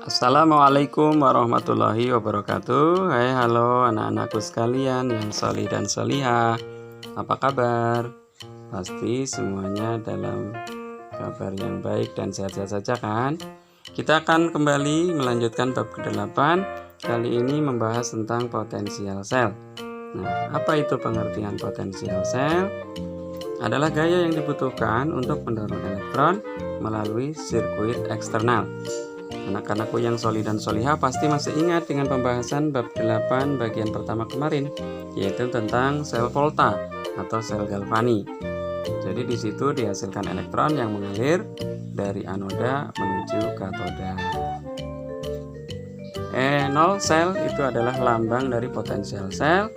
Assalamualaikum warahmatullahi wabarakatuh. Hai, halo anak-anakku sekalian yang solih dan solihah. Apa kabar? Pasti semuanya dalam kabar yang baik dan sehat-sehat saja kan? Kita akan kembali melanjutkan bab ke-8. Kali ini membahas tentang potensial sel. Nah, apa itu pengertian potensial sel? Adalah gaya yang dibutuhkan untuk mendorong elektron melalui sirkuit eksternal. Anak-anakku yang solih dan solihah pasti masih ingat dengan pembahasan bab 8 bagian pertama kemarin, yaitu tentang sel volta atau sel galvani. Jadi di situ dihasilkan elektron yang mengalir dari anoda menuju katoda. E0 sel itu adalah lambang dari potensial sel.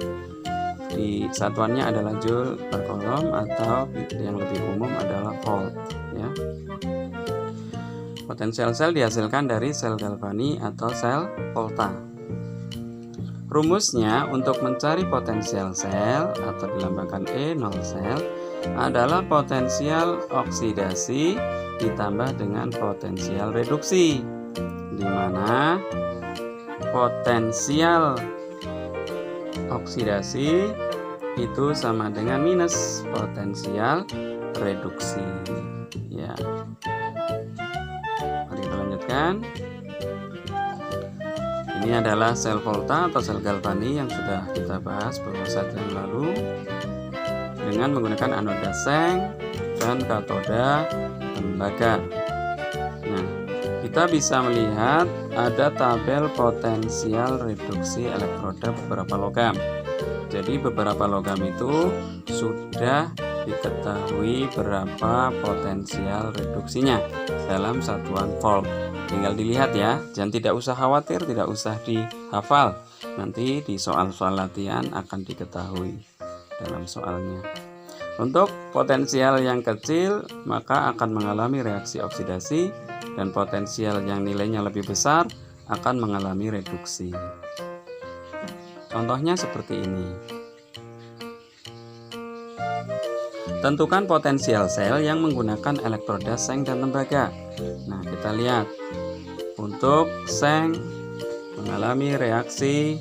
Di satuannya adalah joule per coulomb atau yang lebih umum adalah volt, ya. Potensial sel dihasilkan dari sel galvani atau sel volta. Rumusnya untuk mencari potensial sel atau dilambangkan E0 sel adalah potensial oksidasi ditambah dengan potensial reduksi, di mana potensial oksidasi itu sama dengan minus potensial reduksi, ya. Ini adalah sel volta atau sel galvani yang sudah kita bahas beberapa saat yang lalu dengan menggunakan anoda seng dan katoda tembaga. Nah, kita bisa melihat ada tabel potensial reduksi elektroda beberapa logam. Jadi beberapa logam itu sudah diketahui berapa potensial reduksinya dalam satuan volt. Tinggal dilihat ya, dan tidak usah khawatir, tidak usah dihafal. Nanti di soal-soal latihan akan diketahui dalam soalnya. Untuk potensial yang kecil, maka akan mengalami reaksi oksidasi, dan potensial yang nilainya lebih besar akan mengalami reduksi. Contohnya seperti ini. Tentukan potensial sel yang menggunakan elektroda seng dan tembaga. Nah, kita lihat. Untuk seng mengalami reaksi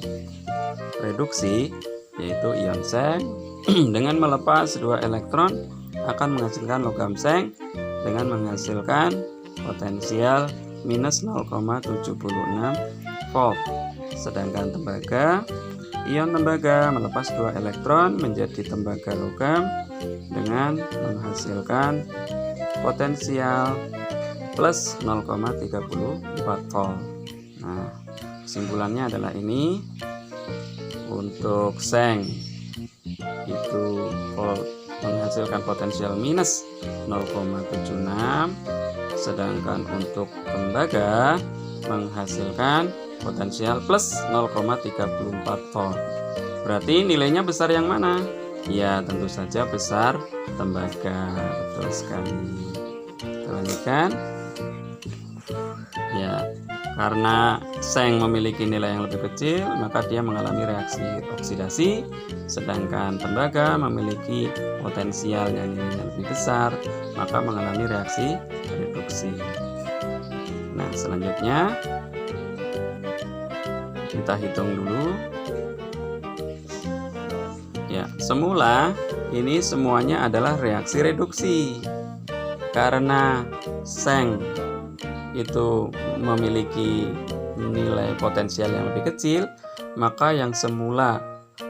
reduksi, yaitu ion seng dengan melepas 2 elektron akan menghasilkan logam seng dengan menghasilkan potensial minus 0,76 volt. Sedangkan tembaga, ion tembaga melepas 2 elektron menjadi tembaga logam dengan menghasilkan potensial plus 0,34 volt. Nah, kesimpulannya adalah ini. Untuk seng itu volt menghasilkan potensial minus 0,76, sedangkan untuk tembaga menghasilkan potensial plus 0,34 volt. Berarti nilainya besar yang mana? Ya, tentu saja besar tembaga. Betul sekali. Kita lanjutkan. Ya, karena seng memiliki nilai yang lebih kecil, maka dia mengalami reaksi oksidasi, sedangkan tembaga memiliki potensial yang nilainya lebih besar, maka mengalami reaksi reduksi. Nah, selanjutnya kita hitung dulu. Ya, semula ini semuanya adalah reaksi reduksi. Karena seng itu memiliki nilai potensial yang lebih kecil, maka yang semula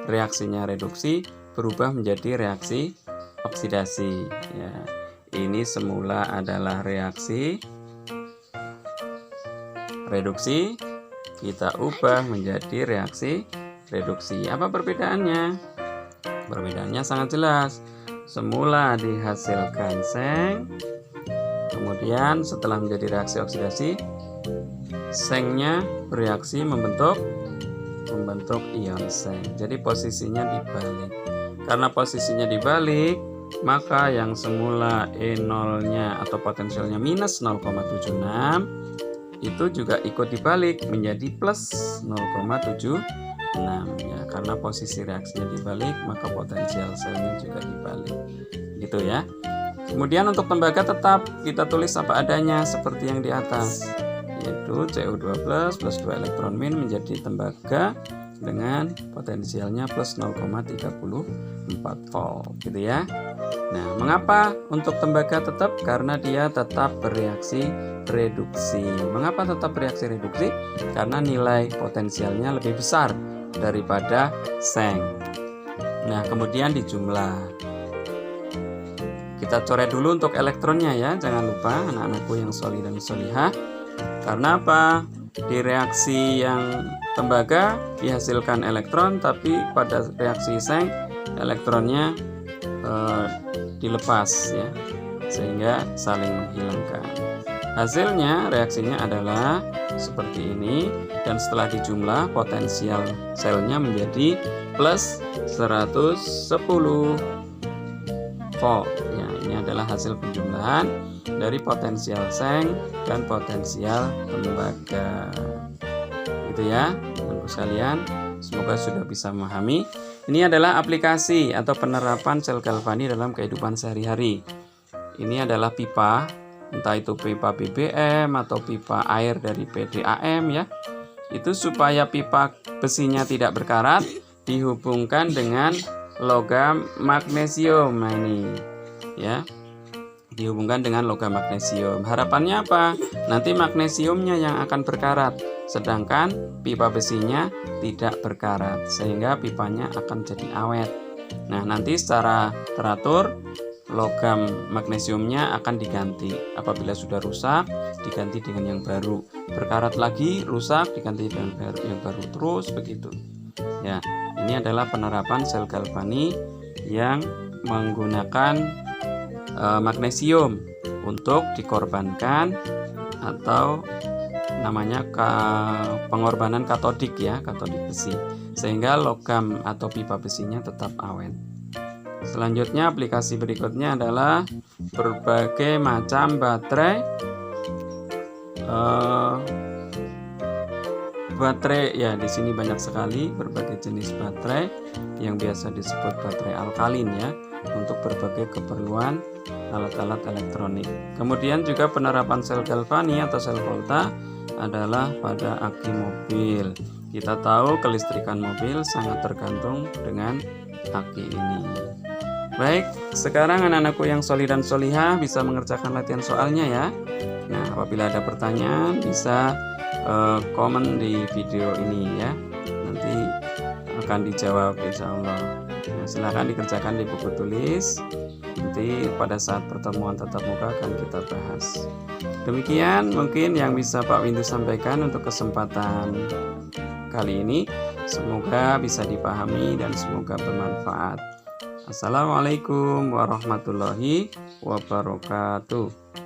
reaksinya reduksi berubah menjadi reaksi oksidasi. Ya, ini semula adalah reaksi reduksi, kita ubah menjadi reaksi reduksi. Apa perbedaannya? Perbedaannya sangat jelas. Semula dihasilkan seng, kemudian setelah menjadi reaksi oksidasi, sengnya bereaksi membentuk ion seng. Jadi posisinya dibalik. Karena posisinya dibalik, maka yang semula E0-nya atau potensialnya minus 0,76 itu juga ikut dibalik menjadi plus 0,76, ya. karena posisi reaksinya dibalik, maka potensial selnya juga dibalik. Gitu ya. Kemudian untuk tembaga tetap kita tulis apa adanya seperti yang di atas, yaitu Cu2 plus 2 elektron min menjadi tembaga dengan potensialnya plus 0,34 volt gitu ya. Nah, mengapa untuk tembaga tetap? Karena dia tetap bereaksi reduksi. Mengapa tetap bereaksi reduksi? Karena nilai potensialnya lebih besar daripada seng. Nah, kemudian dijumlah. Kita coret dulu untuk elektronnya ya, jangan lupa anak-anakku yang sholih dan sholihah. Karena apa? Di reaksi yang tembaga dihasilkan elektron, tapi pada reaksi seng elektronnya dilepas ya, sehingga saling menghilangkan. Hasilnya reaksinya adalah seperti ini, dan setelah dijumlah potensial selnya menjadi plus 110 volt ya. Ini adalah hasil penjumlahan dari potensial seng dan potensial tembaga gitu ya teman-teman sekalian. Semoga sudah bisa memahami. Ini adalah aplikasi atau penerapan sel galvani dalam kehidupan sehari-hari. Ini adalah pipa, entah itu pipa BBM atau pipa air dari PDAM ya. Itu supaya pipa besinya tidak berkarat, dihubungkan dengan logam magnesium. Nah ini ya, dihubungkan dengan logam magnesium. Harapannya apa? Nanti magnesiumnya yang akan berkarat, sedangkan pipa besinya tidak berkarat, sehingga pipanya akan jadi awet. Nah, nanti secara teratur logam magnesiumnya akan diganti. Apabila sudah rusak, diganti dengan yang baru. Berkarat lagi, rusak, diganti dengan yang baru, terus begitu. Ya, ini adalah penerapan sel galvani yang menggunakan magnesium untuk dikorbankan, atau namanya pengorbanan katodik ya, katodik besi, sehingga logam atau pipa besinya tetap awet. Selanjutnya aplikasi berikutnya adalah berbagai macam baterai. Baterai ya, di sini banyak sekali berbagai jenis baterai yang biasa disebut baterai alkalin ya, untuk berbagai keperluan alat-alat elektronik. Kemudian juga penerapan sel galvani atau sel volta adalah pada aki mobil. Kita tahu kelistrikan mobil sangat tergantung dengan aki ini. Baik, sekarang anak-anakku yang sholih dan sholihah bisa mengerjakan latihan soalnya ya. Nah, apabila ada pertanyaan bisa komen di video ini ya. Nanti akan dijawab insya Allah. Nah, silahkan dikerjakan di buku tulis. Nanti pada saat pertemuan tatap muka akan kita bahas. Demikian mungkin yang bisa Pak Windu sampaikan untuk kesempatan kali ini. Semoga bisa dipahami dan semoga bermanfaat. Assalamualaikum warahmatullahi wabarakatuh.